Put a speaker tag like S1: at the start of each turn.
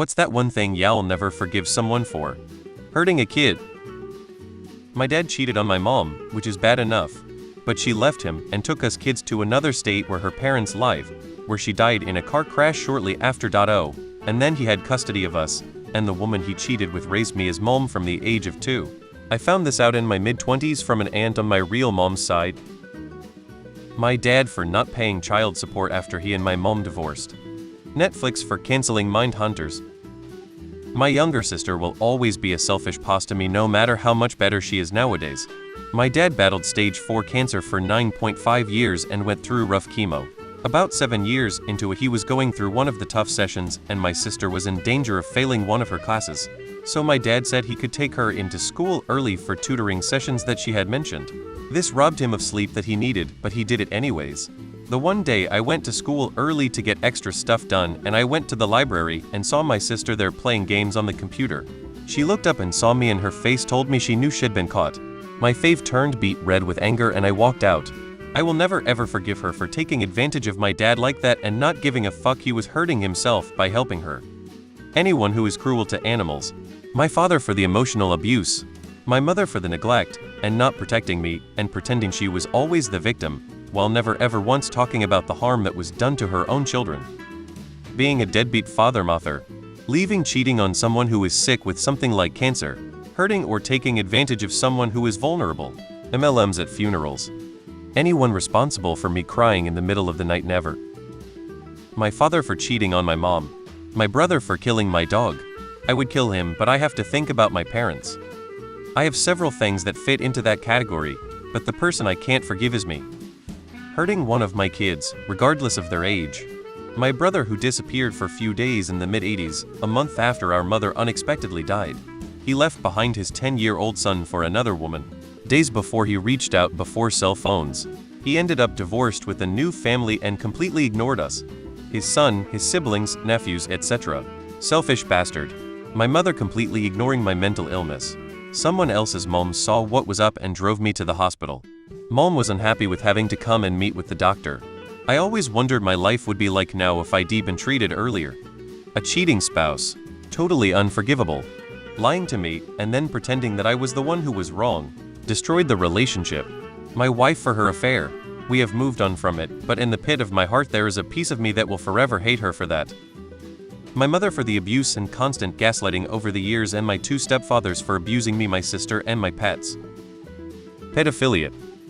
S1: What's that one thing y'all never forgive someone for? Hurting a kid. My dad cheated on my mom, which is bad enough. But she left him and took us kids to another state where her parents live, where she died in a car crash shortly after. And then he had custody of us, and the woman he cheated with raised me as mom from the age of 2. I found this out in my mid-20s from an aunt on my real mom's side. My dad for not paying child support after he and my mom divorced. Netflix for canceling Mindhunters. My younger sister will always be a selfish pos to me no matter how much better she is nowadays. My dad battled stage 4 cancer for 9.5 years and went through rough chemo. About 7 years into it he was going through one of the tough sessions and my sister was in danger of failing one of her classes. So my dad said he could take her into school early for tutoring sessions that she had mentioned. This robbed him of sleep that he needed, but he did it anyways. The one day I went to school early to get extra stuff done and I went to the library and saw my sister there playing games on the computer. She looked up and saw me and her face told me she knew she'd been caught. My face turned beet red with anger and I walked out. I will never ever forgive her for taking advantage of my dad like that and not giving a fuck. He was hurting himself by helping her. Anyone who is cruel to animals. My father for the emotional abuse. My mother for the neglect and not protecting me and pretending she was always the victim, while never ever once talking about the harm that was done to her own children. Being a deadbeat father-mother. Leaving cheating on someone who is sick with something like cancer. Hurting or taking advantage of someone who is vulnerable. MLMs at funerals. Anyone responsible for me crying in the middle of the night. Never. My father for cheating on my mom. My brother for killing my dog. I would kill him, but I have to think about my parents. I have several things that fit into that category, but the person I can't forgive is me. Hurting one of my kids, regardless of their age. My brother who disappeared for a few days in the mid-80s, a month after our mother unexpectedly died. He left behind his 10-year-old son for another woman. Days before he reached out before cell phones. He ended up divorced with a new family and completely ignored us. His son, his siblings, nephews, etc. Selfish bastard. My mother completely ignoring my mental illness. Someone else's mom saw what was up and drove me to the hospital. Mom was unhappy with having to come and meet with the doctor. I always wondered my life would be like now if I'd been treated earlier. A cheating spouse. Totally unforgivable. Lying to me and then pretending that I was the one who was wrong. Destroyed the relationship. My wife for her affair. We have moved on from it, but in the pit of my heart there is a piece of me that will forever hate her for that. My mother for the abuse and constant gaslighting over the years and my 2 stepfathers for abusing me, my sister and my pets. Pedophilia.